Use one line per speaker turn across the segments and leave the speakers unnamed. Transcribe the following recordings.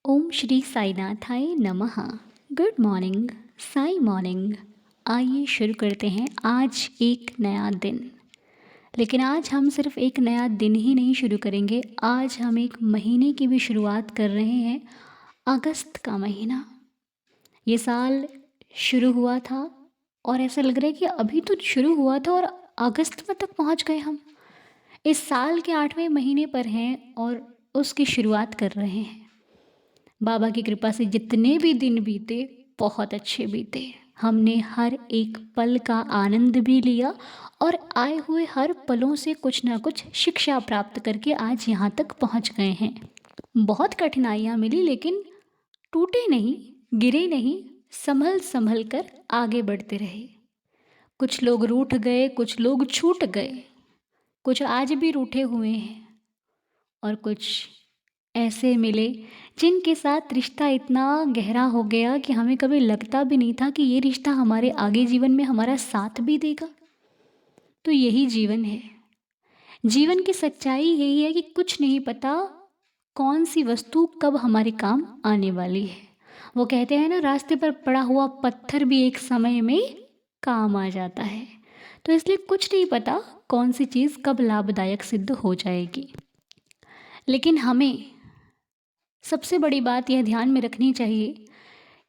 ओम श्री साईनाथाय नमः। Good morning, Sai morning. आइए शुरू करते हैं आज एक नया दिन। लेकिन आज हम सिर्फ एक नया दिन ही नहीं शुरू करेंगे, आज हम एक महीने की भी शुरुआत कर रहे हैं। अगस्त का महीना। ये साल शुरू हुआ था और ऐसा लग रहा है कि अभी तो शुरू हुआ था और अगस्त में तक पहुंच गए हम। इस साल के 8वें महीने पर हैं और उसकी शुरुआत कर रहे हैं। बाबा की कृपा से जितने भी दिन बीते बहुत अच्छे बीते। हमने हर एक पल का आनंद भी लिया और आए हुए हर पलों से कुछ ना कुछ शिक्षा प्राप्त करके आज यहाँ तक पहुँच गए हैं। बहुत कठिनाइयाँ मिली लेकिन टूटे नहीं, गिरे नहीं, संभल संभल कर आगे बढ़ते रहे। कुछ लोग रूठ गए, कुछ लोग छूट गए, कुछ आज भी रूठे हुए हैं और कुछ ऐसे मिले जिनके साथ रिश्ता इतना गहरा हो गया कि हमें कभी लगता भी नहीं था कि ये रिश्ता हमारे आगे जीवन में हमारा साथ भी देगा। तो यही जीवन है। जीवन की सच्चाई यही है कि कुछ नहीं पता कौन सी वस्तु कब हमारे काम आने वाली है। वो कहते हैं ना, रास्ते पर पड़ा हुआ पत्थर भी एक समय में काम आ जाता है। तो इसलिए कुछ नहीं पता कौन सी चीज़ कब लाभदायक सिद्ध हो जाएगी। लेकिन हमें सबसे बड़ी बात यह ध्यान में रखनी चाहिए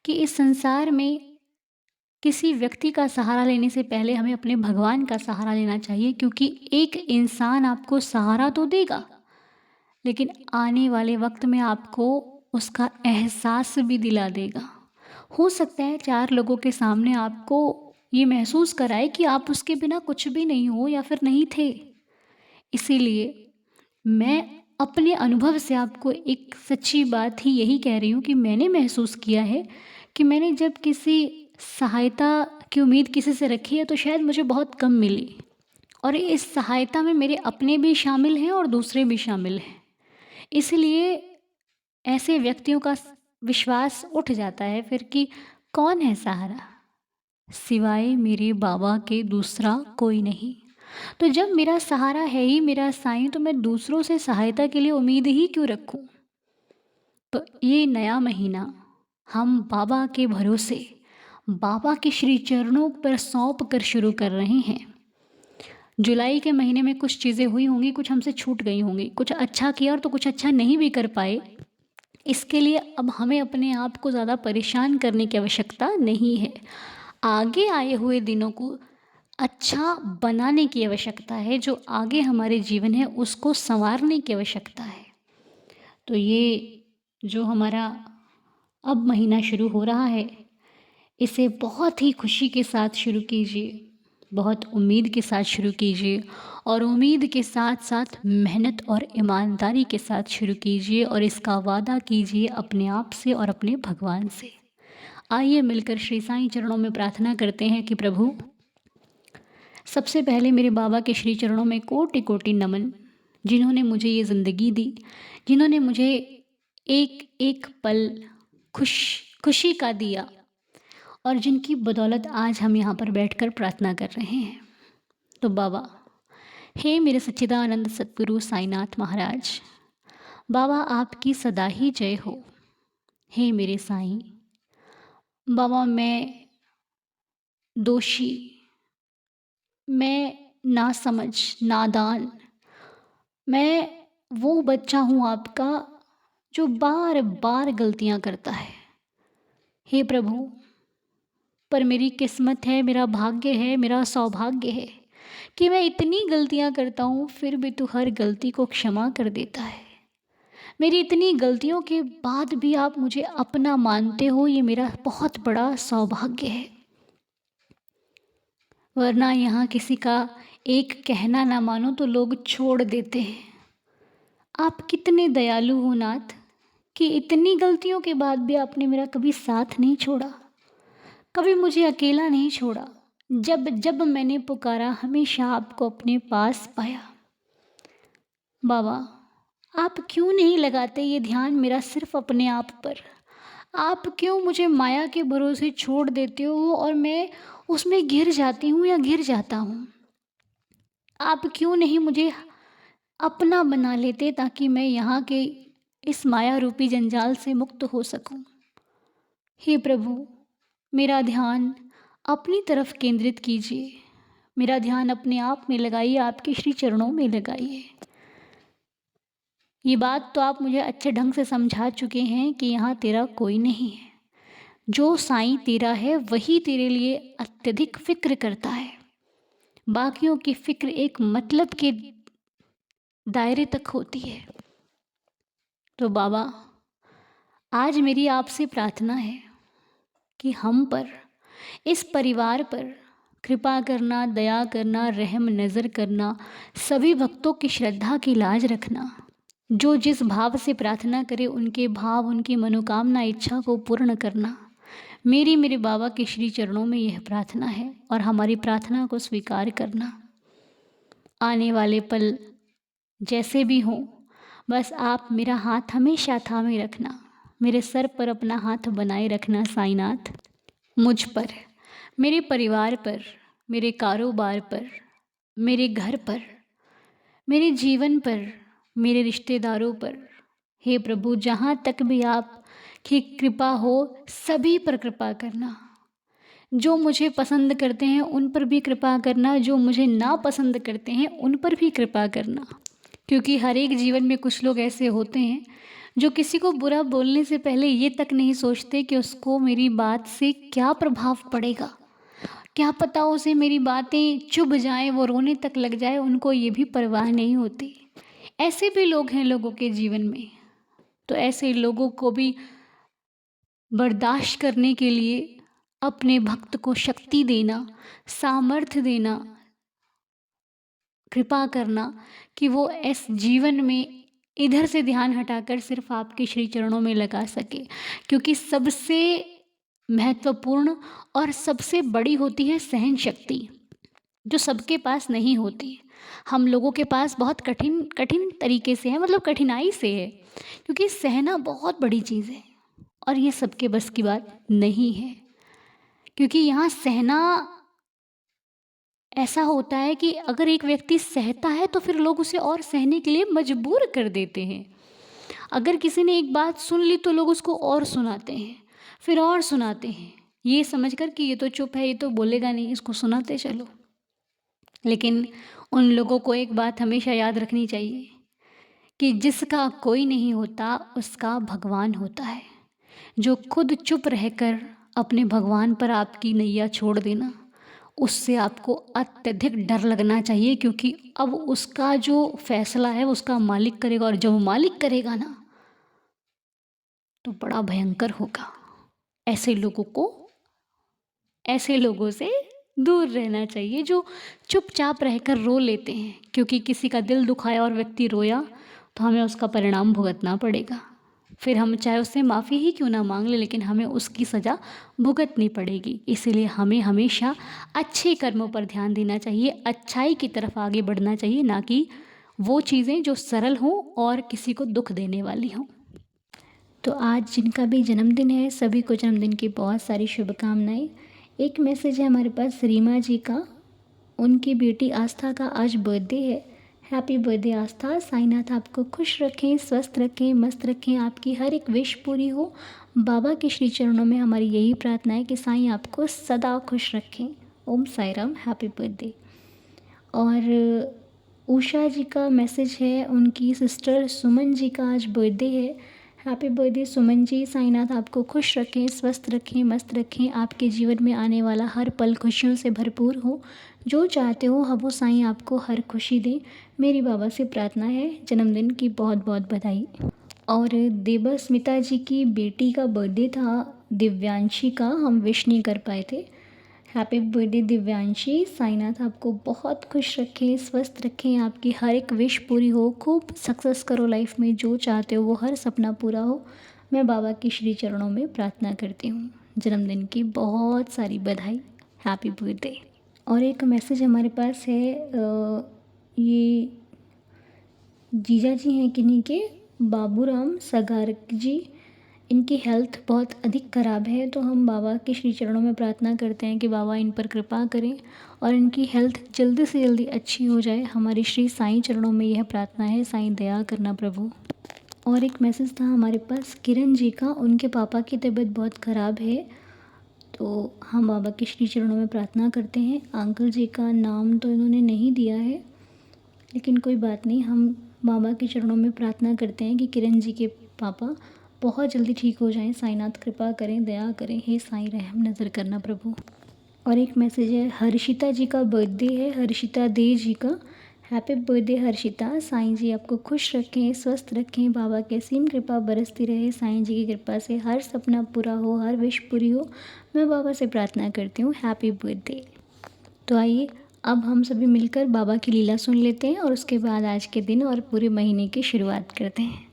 कि इस संसार में किसी व्यक्ति का सहारा लेने से पहले हमें अपने भगवान का सहारा लेना चाहिए, क्योंकि एक इंसान आपको सहारा तो देगा लेकिन आने वाले वक्त में आपको उसका एहसास भी दिला देगा। हो सकता है 4 लोगों के सामने आपको ये महसूस कराए कि आप उसके बिना कुछ भी नहीं हो या फिर नहीं थे। इसीलिए मैं अपने अनुभव से आपको एक सच्ची बात ही यही कह रही हूँ कि मैंने महसूस किया है कि मैंने जब किसी सहायता की उम्मीद किसी से रखी है तो शायद मुझे बहुत कम मिली, और इस सहायता में मेरे अपने भी शामिल हैं और दूसरे भी शामिल हैं। इसलिए ऐसे व्यक्तियों का विश्वास उठ जाता है फिर कि कौन है सहारा, सिवाय मेरे बाबा के दूसरा कोई नहीं। तो जब मेरा सहारा है ही मेरा साईं, तो मैं दूसरों से सहायता के लिए उम्मीद ही क्यों रखूं। तो ये नया महीना हम बाबा के भरोसे, बाबा के श्री चरणों पर सौंप कर शुरू कर रहे हैं। जुलाई के महीने में कुछ चीज़ें हुई होंगी, कुछ हमसे छूट गई होंगी, कुछ अच्छा किया और तो कुछ अच्छा नहीं भी कर पाए। इसके लिए अब हमें अपने आप को ज़्यादा परेशान करने की आवश्यकता नहीं है। आगे आए हुए दिनों को अच्छा बनाने की आवश्यकता है। जो आगे हमारे जीवन है उसको संवारने की आवश्यकता है। तो ये जो हमारा अब महीना शुरू हो रहा है, इसे बहुत ही खुशी के साथ शुरू कीजिए, बहुत उम्मीद के साथ शुरू कीजिए और उम्मीद के साथ साथ मेहनत और ईमानदारी के साथ शुरू कीजिए और इसका वादा कीजिए अपने आप से और अपने भगवान से। आइए मिलकर श्री साईं चरणों में प्रार्थना करते हैं कि प्रभु, सबसे पहले मेरे बाबा के श्री चरणों में कोटि कोटि नमन, जिन्होंने मुझे ये ज़िंदगी दी, जिन्होंने मुझे एक एक पल खुशी का दिया और जिनकी बदौलत आज हम यहाँ पर बैठकर प्रार्थना कर रहे हैं। तो बाबा, हे मेरे सच्चिदानंद सद्गुरु साईनाथ महाराज, बाबा आपकी सदा ही जय हो। हे मेरे साईं, बाबा मैं दोषी, मैं नासमझ, नादान, मैं वो बच्चा हूँ आपका जो बार बार गलतियाँ करता है। हे प्रभु, पर मेरी किस्मत है, मेरा भाग्य है, मेरा सौभाग्य है कि मैं इतनी गलतियाँ करता हूँ फिर भी तू हर गलती को क्षमा कर देता है। मेरी इतनी गलतियों के बाद भी आप मुझे अपना मानते हो, ये मेरा बहुत बड़ा सौभाग्य है। वरना यहाँ किसी का एक कहना ना मानो तो लोग छोड़ देते हैं। आप कितने दयालु हो नाथ कि इतनी गलतियों के बाद भी आपने मेरा कभी साथ नहीं छोड़ा, कभी मुझे अकेला नहीं छोड़ा। जब जब मैंने पुकारा हमेशा आपको अपने पास पाया। बाबा, आप क्यों नहीं लगाते ये ध्यान मेरा सिर्फ अपने आप पर? आप क्यों मुझे माया के भरोसे छोड़ देते हो और मैं उसमें घिर जाती हूँ या घिर जाता हूँ? आप क्यों नहीं मुझे अपना बना लेते ताकि मैं यहाँ के इस माया रूपी जंजाल से मुक्त हो सकूं। हे प्रभु, मेरा ध्यान अपनी तरफ केंद्रित कीजिए। मेरा ध्यान अपने आप में लगाइए, आपके श्री चरणों में लगाइए। ये बात तो आप मुझे अच्छे ढंग से समझा चुके हैं कि यहाँ तेरा कोई नहीं है। जो साईं तेरा है वही तेरे लिए अत्यधिक फिक्र करता है। बाकियों की फिक्र एक मतलब के दायरे तक होती है। तो बाबा, आज मेरी आपसे प्रार्थना है कि हम पर, इस परिवार पर कृपा करना, दया करना, रहम नज़र करना, सभी भक्तों की श्रद्धा की लाज रखना। जो जिस भाव से प्रार्थना करे उनके भाव, उनकी मनोकामना, इच्छा को पूर्ण करना। मेरी मेरे बाबा के श्री चरणों में यह प्रार्थना है और हमारी प्रार्थना को स्वीकार करना। आने वाले पल जैसे भी हों, बस आप मेरा हाथ हमेशा थामे रखना। मेरे सर पर अपना हाथ बनाए रखना साईनाथ। मुझ पर, मेरे परिवार पर, मेरे कारोबार पर, मेरे घर पर, मेरे जीवन पर, मेरे रिश्तेदारों पर। हे प्रभु, जहाँ तक भी आपकी कृपा हो सभी पर कृपा करना। जो मुझे पसंद करते हैं उन पर भी कृपा करना, जो मुझे ना पसंद करते हैं उन पर भी कृपा करना। क्योंकि हर एक जीवन में कुछ लोग ऐसे होते हैं जो किसी को बुरा बोलने से पहले ये तक नहीं सोचते कि उसको मेरी बात से क्या प्रभाव पड़ेगा। क्या पता उसे मेरी बातें चुभ जाएं, वो रोने तक लग जाए, उनको ये भी परवाह नहीं होती। ऐसे भी लोग हैं लोगों के जीवन में। तो ऐसे लोगों को भी बर्दाश्त करने के लिए अपने भक्त को शक्ति देना, सामर्थ्य देना, कृपा करना कि वो इस जीवन में इधर से ध्यान हटाकर सिर्फ आपके श्री चरणों में लगा सके। क्योंकि सबसे महत्वपूर्ण और सबसे बड़ी होती है सहन शक्ति, जो सबके पास नहीं होती। हम लोगों के पास बहुत कठिन कठिन तरीके से है, मतलब कठिनाई से है, क्योंकि सहना बहुत बड़ी चीज़ है और ये सबके बस की बात नहीं है। क्योंकि यहाँ सहना ऐसा होता है कि अगर एक व्यक्ति सहता है तो फिर लोग उसे और सहने के लिए मजबूर कर देते हैं। अगर किसी ने एक बात सुन ली तो लोग उसको और सुनाते हैं, फिर और सुनाते हैं, ये समझकर कि ये तो चुप है, ये तो बोलेगा नहीं, इसको सुनाते चलो। लेकिन उन लोगों को एक बात हमेशा याद रखनी चाहिए कि जिसका कोई नहीं होता उसका भगवान होता है। जो खुद चुप रहकर अपने भगवान पर आपकी नैया छोड़ देना, उससे आपको अत्यधिक डर लगना चाहिए। क्योंकि अब उसका जो फैसला है उसका मालिक करेगा, और जब मालिक करेगा ना तो बड़ा भयंकर होगा। ऐसे लोगों को, ऐसे लोगों से दूर रहना चाहिए जो चुपचाप रहकर रो लेते हैं। क्योंकि किसी का दिल दुखाया और व्यक्ति रोया तो हमें उसका परिणाम भुगतना पड़ेगा। फिर हम चाहे उससे माफ़ी ही क्यों ना मांग ले, लेकिन हमें उसकी सज़ा भुगतनी पड़ेगी। इसीलिए हमें हमेशा अच्छे कर्मों पर ध्यान देना चाहिए, अच्छाई की तरफ आगे बढ़ना चाहिए, ना कि वो चीज़ें जो सरल हों और किसी को दुख देने वाली हों। तो आज जिनका भी जन्मदिन है सभी को जन्मदिन की बहुत सारी शुभकामनाएं। एक मैसेज है हमारे पास रीमा जी का, उनकी बेटी आस्था का आज बर्थडे है। हैप्पी बर्थडे आस्था। साईनाथ आपको खुश रखें, स्वस्थ रखें, मस्त रखें, आपकी हर एक विश पूरी हो। बाबा के श्री चरणों में हमारी यही प्रार्थना है कि साईं आपको सदा खुश रखें। ओम साई राम। Happy birthday. और उषा जी का मैसेज है, उनकी सिस्टर सुमन जी का आज बर्थडे है। Happy birthday Suman ji. साईनाथ आपको खुश रखें, स्वस्थ रखें, मस्त रखें, आपके जीवन में आने वाला हर पल खुशियों से भरपूर हो। जो चाहते हो वो साईं आपको हर खुशी दे। मेरी बाबा से प्रार्थना है। जन्मदिन की बहुत बहुत बधाई। और देवस्मिता जी की बेटी का बर्थडे था, दिव्यांशी का, हम विश नहीं कर पाए थे। Happy birthday Divyanshi. साईनाथ आपको बहुत खुश रखें, स्वस्थ रखें, आपकी हर एक विश पूरी हो, खूब सक्सेस करो लाइफ में, जो चाहते हो वो हर सपना पूरा हो। मैं बाबा के श्री चरणों में प्रार्थना करती हूँ। जन्मदिन की बहुत सारी बधाई। Happy birthday. और एक मैसेज हमारे पास है, ये जीजा जी हैं किन्हीं के, बाबूराम सगारक जी। इनकी हेल्थ बहुत अधिक ख़राब है, तो हम बाबा के श्री चरणों में प्रार्थना करते हैं कि बाबा इन पर कृपा करें और इनकी हेल्थ जल्दी से जल्दी अच्छी हो जाए। हमारी श्री साईं चरणों में यह प्रार्थना है। साईं दया करना प्रभु। और एक मैसेज था हमारे पास किरण जी का, उनके पापा की तबीयत बहुत ख़राब है, तो हम बाबा के श्री चरणों में प्रार्थना करते हैं। अंकल जी का नाम तो इन्होंने नहीं दिया है, लेकिन कोई बात नहीं, हम बाबा के चरणों में प्रार्थना करते हैं कि किरण जी के पापा बहुत जल्दी ठीक हो जाएं। साईनाथ कृपा करें, दया करें, हे साईं रहम नज़र करना प्रभु। और एक मैसेज है, हर्षिता जी का बर्थडे है, हर्षिता दे जी का। Happy birthday Harshita. साईं जी आपको खुश रखें, स्वस्थ रखें, बाबा की असीम कृपा बरसती रहे। साईं जी की कृपा से हर सपना पूरा हो, हर विश पूरी हो, मैं बाबा से प्रार्थना करती हूँ। Happy birthday. तो आइए अब हम सभी मिलकर बाबा की लीला सुन लेते हैं और उसके बाद आज के दिन और पूरे महीने की शुरुआत करते हैं।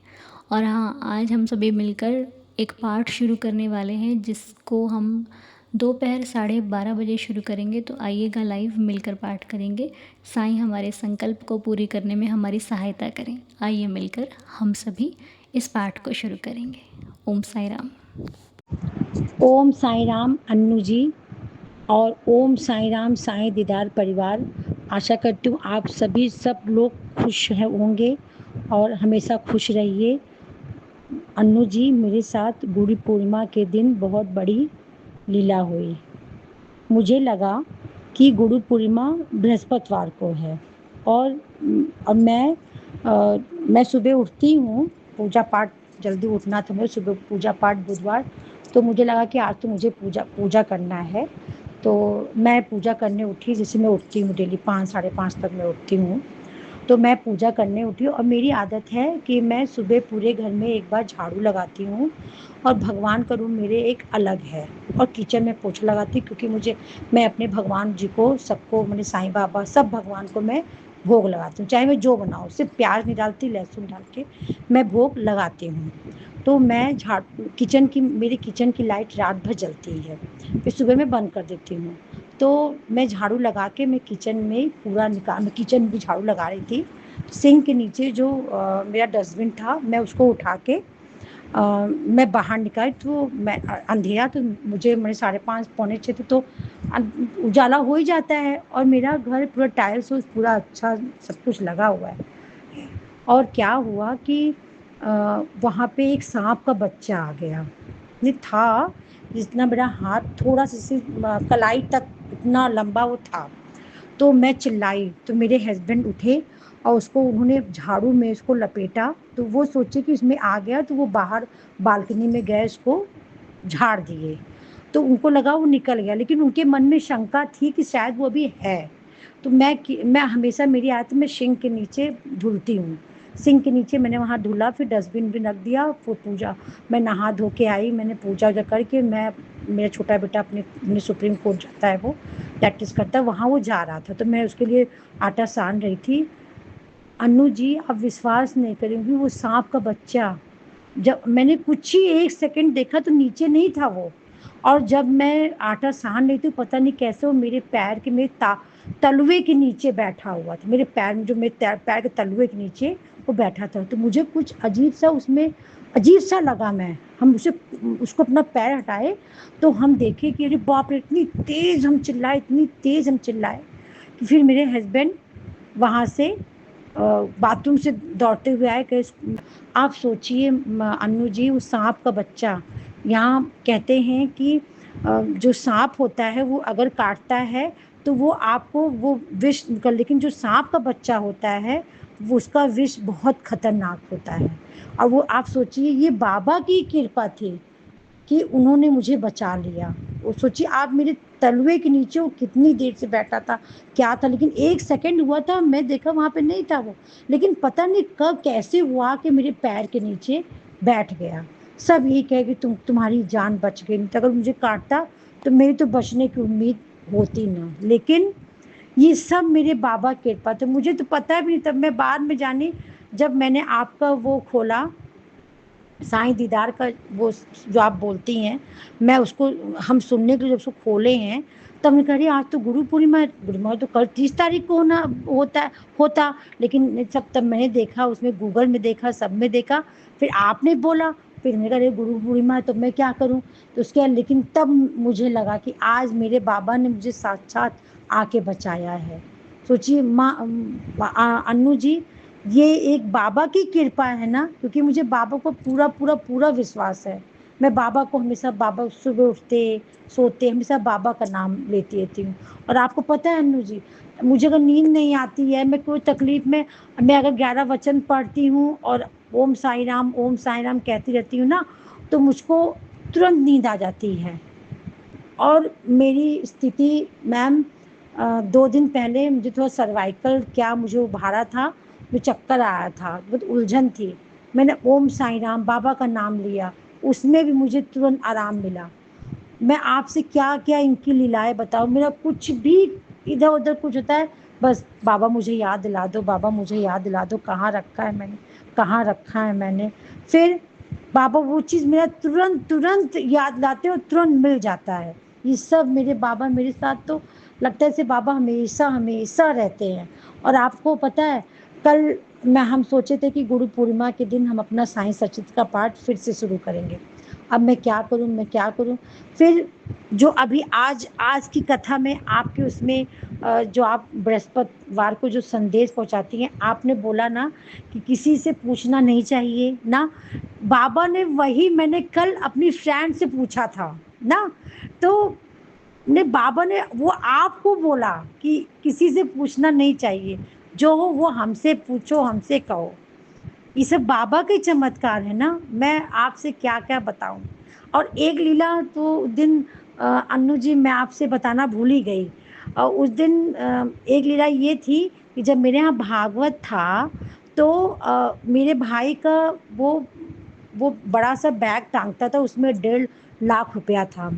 और हाँ, आज हम सभी मिलकर एक पाठ शुरू करने वाले हैं जिसको हम दोपहर 12:30 बजे शुरू करेंगे। तो आइएगा, लाइव मिलकर पाठ करेंगे। साईं हमारे संकल्प को पूरी करने में हमारी सहायता करें। आइए मिलकर हम सभी इस पाठ को शुरू करेंगे। ओम साई राम।
ओम साई राम अन्नू जी और ओम साई राम साईं दीदार परिवार। आशा करती हूँ आप सभी सब लोग खुश होंगे और हमेशा खुश रहिए। अन्नू जी, मेरे साथ गुरु पूर्णिमा के दिन बहुत बड़ी लीला हुई। मुझे लगा कि गुरु पूर्णिमा बृहस्पतिवार को है और मैं सुबह उठती हूँ, पूजा पाठ जल्दी उठना था, मैं सुबह पूजा पाठ बुधवार, तो मुझे लगा कि आज तो मुझे पूजा करना है। तो मैं पूजा करने उठी, जैसे मैं उठती हूँ डेली 5 साढ़े 5 तक मैं उठती हूँ। तो मैं पूजा करने उठी और मेरी आदत है कि मैं सुबह पूरे घर में एक बार झाड़ू लगाती हूँ और भगवान का रूम मेरे एक अलग है और किचन में पोछा लगाती हूँ, क्योंकि मैं अपने भगवान जी को, सबको, मैंने साईं बाबा सब भगवान को मैं भोग लगाती हूँ, चाहे मैं जो बनाऊँ, सिर्फ प्याज नहीं डालती, लहसुन डाल के मैं भोग लगाती हूँ। तो मैं मेरी किचन की लाइट रात भर जलती है, फिर सुबह मैं बंद कर देती हूँ। तो मैं झाड़ू लगा के मैं किचन में किचन में भी झाड़ू लगा रही थी। सिंक के नीचे जो मेरा डस्टबिन था, मैं उसको उठा के मैं बाहर निकाली, तो अंधेरा, तो मैंने 5:30 पौने 6 थे, तो उजाला हो ही जाता है और मेरा घर पूरा टाइल्स पूरा अच्छा सब कुछ लगा हुआ है। और क्या हुआ कि वहाँ पे एक सांप का बच्चा आ गया, नहीं था जितना मेरा हाथ, थोड़ा सा कलाई तक इतना लंबा वो था। तो मैं चिल्लाई, तो मेरे हस्बैंड उठे और उन्होंने झाड़ू में उसको लपेटा, तो वो सोचे कि इसमें आ गया, तो वो बाहर बालकनी में गए, उसको झाड़ दिए, तो उनको लगा वो निकल गया, लेकिन उनके मन में शंका थी कि शायद वो अभी है। तो मैं हमेशा, मेरी आदत, मैं सिंक के नीचे धुलती हूँ, सिंक के नीचे मैंने वहाँ धुला, फिर डस्टबिन भी रख दिया, फिर पूजा, मैं नहा धो के आई, मैंने पूजा वूजा करके, मेरा छोटा बेटा अपने सुप्रीम कोर्ट जाता है, वो प्रैक्टिस करता है, वहाँ वो जा रहा था, तो मैं उसके लिए आटा सान रही थी। अन्नू जी, आप विश्वास नहीं करेंगी, वो सांप का बच्चा, जब मैंने कुछ ही 1 सेकंड देखा तो नीचे नहीं था वो, और जब मैं आटा सान रही थी, पता नहीं कैसे वो मेरे पैर के, मेरे तलवे के नीचे बैठा हुआ था, मेरे पैर में, जो मेरे पैर के तलवे के नीचे वो बैठा था। तो मुझे कुछ अजीब सा लगा। हम उसको अपना पैर हटाए, तो हम देखे कि अरे बाप रे, इतनी तेज़ हम चिल्लाए, इतनी तेज़ हम चिल्लाए कि फिर मेरे हस्बैंड वहाँ से बाथरूम से दौड़ते हुए आए। कहे, आप सोचिए अन्नू जी, वो सांप का बच्चा, यहाँ कहते हैं कि जो सांप होता है वो अगर काटता है तो वो आपको वो विष निकल, लेकिन जो सांप का बच्चा होता है वो, उसका विष बहुत खतरनाक होता है। और वो, आप सोचिए, ये बाबा की कृपा थी कि उन्होंने मुझे बचा लिया। वो सोचिए आप, मेरे तलवे के नीचे वो कितनी देर से बैठा था, क्या था, लेकिन 1 सेकंड हुआ था, मैं देखा वहाँ पे नहीं था वो, लेकिन पता नहीं कब कैसे हुआ कि मेरे पैर के नीचे बैठ गया। सब यही कहे कि तुम्हारी जान बच गई, नहीं तो अगर मुझे काटता तो मेरी तो बचने की उम्मीद होती ना। लेकिन ये सब मेरे बाबा की कृपा थी, मुझे तो पता भी नहीं, तब मैं बाद में जानी, जब मैंने आपका वो खोला, साईं दीदार का, वो जो आप बोलती हैं, मैं उसको, हम सुनने के लिए जब उसको खोले हैं, तब मैं कह रही आज तो गुरु पूर्णिमा है, तो कल 30 तारीख को होता, लेकिन सब, तब मैंने देखा, उसमें गूगल में देखा, सब में देखा, फिर आपने बोला, फिर मैंने कहा गुरु पूर्णिमा है तो मैं क्या करूं, तो उसके बाद, लेकिन तब मुझे लगा कि आज मेरे बाबा ने मुझे साक्षात आके बचाया है। सोचिए माँ, अन्नू जी, ये एक बाबा की कृपा है ना, क्योंकि मुझे बाबा को पूरा पूरा पूरा विश्वास है। मैं बाबा को हमेशा, बाबा सुबह उठते सोते हमेशा बाबा का नाम लेती रहती हूँ। और आपको पता है अन्नू जी, मुझे अगर नींद नहीं आती है, मैं कोई तकलीफ में, मैं अगर 11 वचन पढ़ती हूँ और ओम साई राम कहती रहती हूँ ना, तो मुझको तुरंत नींद आ जाती है। और मेरी स्थिति मैम, 2 दिन पहले मुझे थोड़ा सर्वाइकल क्या मुझे उभारा था, मुझे चक्कर आया था, बहुत उलझन थी। मैंने ओम साईं राम बाबा का नाम लिया, उसमें भी मुझे तुरंत आराम मिला। मैं आपसे क्या क्या इनकी लीलाएं बताऊं, मेरा कुछ भी इधर उधर कुछ होता है, बस बाबा मुझे याद दिला दो, बाबा मुझे याद दिला दो, कहाँ रखा है मैंने, कहाँ रखा है मैंने। फिर बाबा वो चीज़ मेरा तुरंत तुरंत याद लाते और तुरंत मिल जाता है। ये सब मेरे बाबा मेरे साथ, तो लगता है जैसे बाबा हमेशा हमेशा रहते हैं। और आपको पता है, कल हम सोचे थे कि गुरु पूर्णिमा के दिन हम अपना साईं सचित का पाठ फिर से शुरू करेंगे। अब मैं क्या करूं, मैं क्या करूं। फिर जो अभी आज आज की कथा में आपके उसमें जो आप बृहस्पतिवार को जो संदेश पहुंचाती हैं, आपने बोला ना कि किसी से पूछना नहीं चाहिए ना, बाबा ने वही मैंने कल अपनी फ्रेंड से पूछा था ना, तो ने बाबा ने वो आपको बोला कि किसी से पूछना नहीं चाहिए, जो हो वो हमसे पूछो, हमसे कहो। ये सब बाबा के चमत्कार है ना, मैं आपसे क्या क्या बताऊं। और एक लीला तो उस दिन अन्नू जी मैं आपसे बताना भूल ही गई। उस दिन एक लीला ये थी कि जब मेरे यहाँ भागवत था, तो मेरे भाई का वो वो बड़ा सा बैग टांगता था, उसमें 1.5 लाख रुपया था।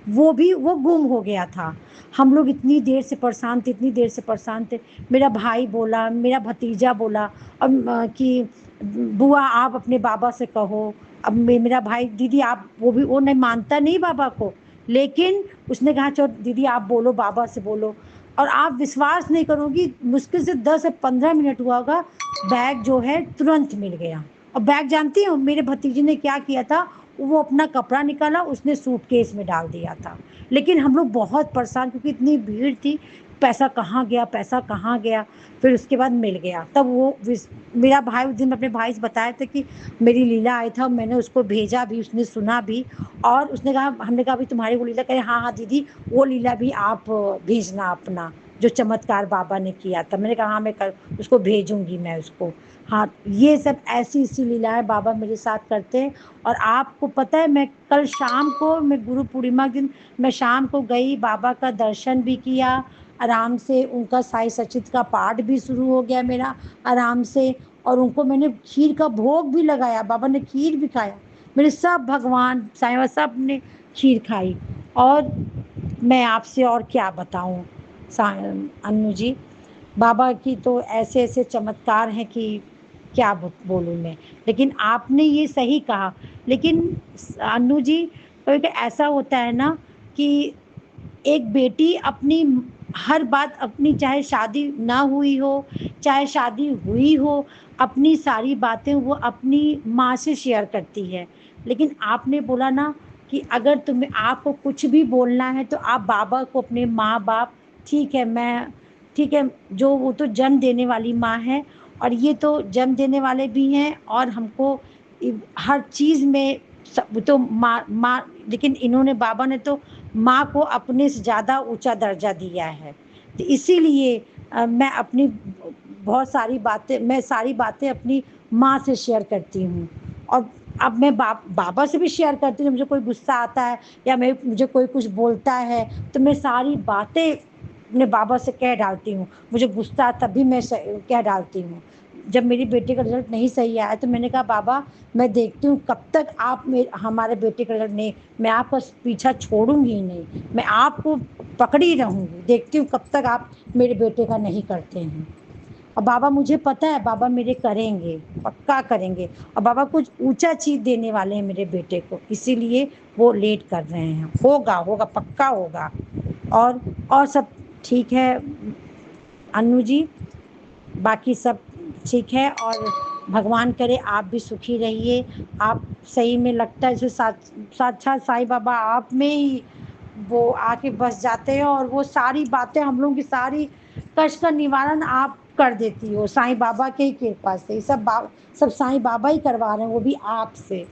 वो गुम हो गया था। हम लोग इतनी देर से परेशान थे, इतनी देर से परेशान थे। मेरा भाई बोला, मेरा भतीजा बोला कि बुआ आप अपने बाबा से कहो। अब मेरा भाई, दीदी आप, वो नहीं मानता नहीं बाबा को, लेकिन उसने कहा चलो दीदी आप बोलो, बाबा से बोलो। और आप विश्वास नहीं करोगी, मुश्किल से 10 से 15 मिनट हुआ होगा, बैग जो है तुरंत मिल गया। और बैग जानती हो मेरे भतीजे ने क्या किया था, वो अपना कपड़ा निकाला, उसने सूटकेस में डाल दिया था। लेकिन हम लोग बहुत परेशान, क्योंकि इतनी भीड़ थी, पैसा कहाँ गया, पैसा कहाँ गया। फिर उसके बाद मिल गया। तब वो मेरा भाई उस दिन अपने भाई से बताया था कि मेरी लीला आया था, मैंने उसको भेजा भी, उसने सुना भी। और उसने कहा, हमने कहा अभी तुम्हारी वो लीला, कहे हाँ हाँ दीदी वो लीला भी आप भेजना अपना, जो चमत्कार बाबा ने किया था। मैंने कहा हाँ मैं कर उसको भेजूंगी मैं उसको। हाँ, ये सब ऐसी ऐसी लीलाएं बाबा मेरे साथ करते हैं। और आपको पता है, मैं कल शाम को, मैं गुरु पूर्णिमा के दिन मैं शाम को गई, बाबा का दर्शन भी किया आराम से, उनका साई सचित का पाठ भी शुरू हो गया मेरा आराम से। और उनको मैंने खीर का भोग भी लगाया, बाबा ने खीर भी खाया, मेरे सब भगवान साईं बाबा सब ने खीर खाई। और मैं आपसे और क्या बताऊं अन्नू जी, बाबा की तो ऐसे ऐसे चमत्कार हैं कि क्या बोलूं मैं। लेकिन आपने ये सही कहा। लेकिन अन्नू जी, कभी ऐसा होता है ना कि एक बेटी अपनी हर बात अपनी, चाहे शादी ना हुई हो चाहे शादी हुई हो, अपनी सारी बातें वो अपनी माँ से शेयर करती है। लेकिन आपने बोला ना कि अगर तुम्हें, आपको कुछ भी बोलना है तो आप बाबा को, अपने माँ बाप, ठीक है मैं, ठीक है, जो वो तो जन्म देने वाली माँ है, और ये तो जन्म देने वाले भी हैं, और हमको हर चीज़ में सब तो माँ माँ, लेकिन इन्होंने, बाबा ने तो माँ को अपने से ज़्यादा ऊंचा दर्जा दिया है। तो इसीलिए मैं अपनी बहुत सारी बातें, मैं सारी बातें अपनी माँ से शेयर करती हूँ। और अब मैं बाबा से भी शेयर करती हूँ। मुझे कोई गुस्सा आता है या मुझे कोई कुछ बोलता है, तो मैं सारी बातें अपने बाबा से कह डालती हूँ। मुझे गुस्सा तब भी मैं कह डालती हूँ। जब मेरी बेटी का रिजल्ट नहीं सही आया, तो मैंने कहा बाबा मैं देखती हूँ कब तक आप हमारे बेटे का रिजल्ट नहीं, मैं आपका पीछा छोड़ूंगी ही नहीं, मैं आपको पकड़ी रहूंगी, देखती हूँ कब तक आप मेरे बेटे का नहीं करते हैं। और बाबा, मुझे पता है बाबा मेरे करेंगे, पक्का करेंगे। और बाबा कुछ ऊंचा चीज देने वाले हैं मेरे बेटे को, इसीलिए वो लेट कर रहे हैं। होगा होगा पक्का होगा। और सब ठीक है अन्नू जी, बाकी सब ठीक है। और भगवान करे आप भी सुखी रहिए। आप सही में लगता है जैसे साक्षात साईं बाबा आप में ही वो आके बस जाते हैं, और वो सारी बातें हम लोगों की सारी कष्ट का निवारण आप कर देती हो, साईं बाबा के ही कृपा से। सब साईं बाबा ही करवा रहे हैं, वो भी आपसे।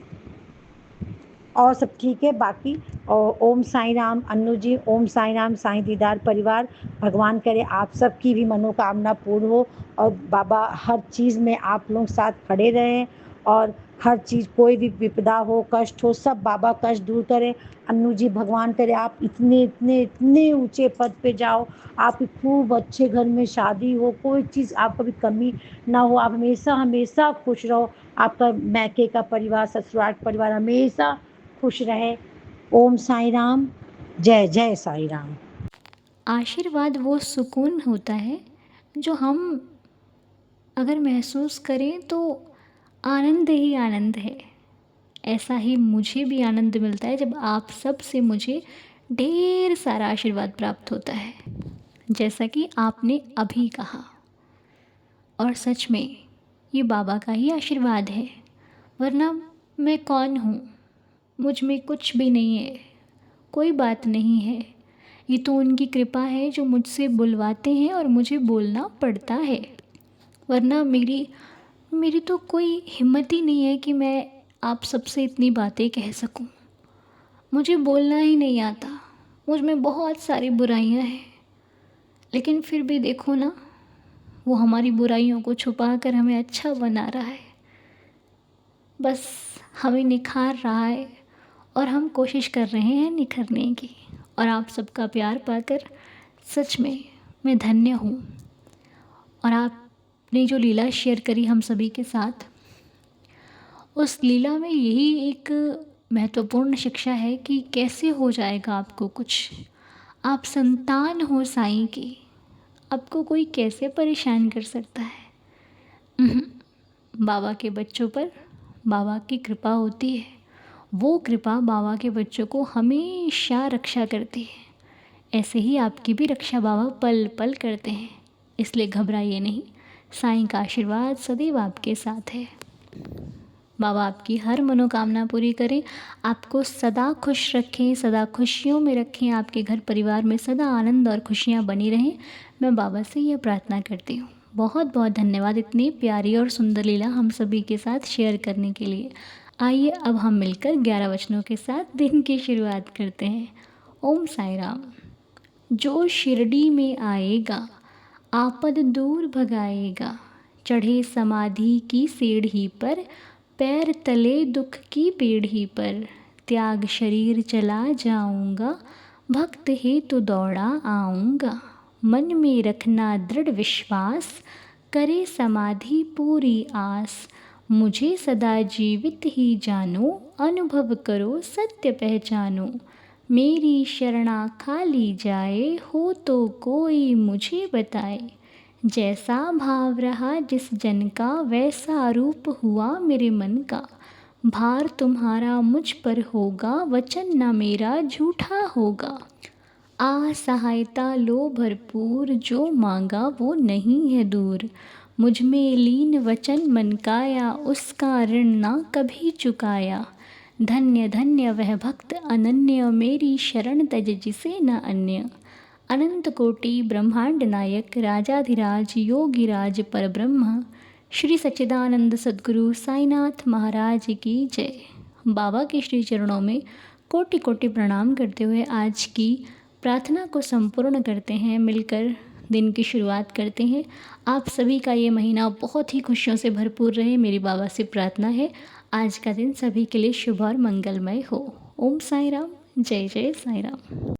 और सब ठीक है बाकी। और ओम साईं राम अन्नू जी, ओम साईं राम साईं दीदार परिवार। भगवान करे आप सबकी भी मनोकामना पूर्ण हो, और बाबा हर चीज़ में आप लोग साथ खड़े रहें, और हर चीज़ कोई भी विपदा हो, कष्ट हो, सब बाबा कष्ट दूर करें। अन्नू जी भगवान करे आप इतने इतने इतने ऊंचे पद पे जाओ, आपकी खूब अच्छे घर में शादी हो, कोई चीज़ आप कभी कमी ना हो, आप हमेशा हमेशा खुश रहो। आपका मैके का परिवार, ससुराल का परिवार हमेशा खुश रहे। ओम साईं राम, जय जय साईं राम।
आशीर्वाद वो सुकून होता है जो हम अगर महसूस करें तो आनंद ही आनंद है। ऐसा ही मुझे भी आनंद मिलता है जब आप सब से मुझे ढेर सारा आशीर्वाद प्राप्त होता है, जैसा कि आपने अभी कहा। और सच में ये बाबा का ही आशीर्वाद है, वरना मैं कौन हूँ? मुझ में कुछ भी नहीं है, कोई बात नहीं है। ये तो उनकी कृपा है जो मुझसे बुलवाते हैं और मुझे बोलना पड़ता है, वरना मेरी मेरी तो कोई हिम्मत ही नहीं है कि मैं आप सबसे इतनी बातें कह सकूं। मुझे बोलना ही नहीं आता, मुझ में बहुत सारी बुराइयां हैं, लेकिन फिर भी देखो ना, वो हमारी बुराइयों को छुपा कर हमें अच्छा बना रहा है। बस हमें निखार रहा है और हम कोशिश कर रहे हैं निखरने की। और आप सबका प्यार पाकर सच में मैं धन्य हूँ। और आपने जो लीला शेयर करी हम सभी के साथ, उस लीला में यही एक महत्वपूर्ण शिक्षा है कि कैसे हो जाएगा आपको कुछ। आप संतान हो साईं की, आपको कोई कैसे परेशान कर सकता है? बाबा के बच्चों पर बाबा की कृपा होती है, वो कृपा बाबा के बच्चों को हमेशा रक्षा करती है। ऐसे ही आपकी भी रक्षा बाबा पल पल करते हैं, इसलिए घबराइए नहीं। साईं का आशीर्वाद सदैव आपके साथ है। बाबा आपकी हर मनोकामना पूरी करें, आपको सदा खुश रखें, सदा खुशियों में रखें, आपके घर परिवार में सदा आनंद और खुशियाँ बनी रहें। मैं बाबा से यह प्रार्थना करती हूँ। बहुत बहुत धन्यवाद इतनी प्यारी और सुंदर लीला हम सभी के साथ शेयर करने के लिए। आइए अब हम मिलकर 11 वचनों के साथ दिन की शुरुआत करते हैं। ओम साई राम। जो शिरडी में आएगा आपद दूर भगाएगा, चढ़े समाधि की सीढ़ी पर, पैर तले दुख की पीढ़ी पर, त्याग शरीर चला जाऊंगा, भक्त हेतु दौड़ा आऊंगा, मन में रखना दृढ़ विश्वास, करे समाधि पूरी आस, मुझे सदा जीवित ही जानो, अनुभव करो सत्य पहचानो, मेरी शरणा खाली जाए, हो तो कोई मुझे बताए, जैसा भाव रहा जिस जन का, वैसा रूप हुआ मेरे मन का, भार तुम्हारा मुझ पर होगा, वचन न मेरा झूठा होगा, आ सहायता लो भरपूर, जो मांगा वो नहीं है दूर, मुझ में लीन वचन मन काया, उसका ऋण ना कभी चुकाया, धन्य धन्य वह भक्त अनन्य, मेरी शरण तज जिसे न अन्य, अनंत कोटि ब्रह्मांड नायक, राजाधिराज योगिराज परब्रह्म, श्री सच्चिदानंद सद्गुरु साईनाथ महाराज की जय। बाबा के श्री चरणों में कोटि कोटि प्रणाम करते हुए आज की प्रार्थना को संपूर्ण करते हैं, मिलकर दिन की शुरुआत करते हैं। आप सभी का ये महीना बहुत ही खुशियों से भरपूर रहे, मेरी बाबा से प्रार्थना है। आज का दिन सभी के लिए शुभ और मंगलमय हो। ओम साई राम, जय जय साई राम।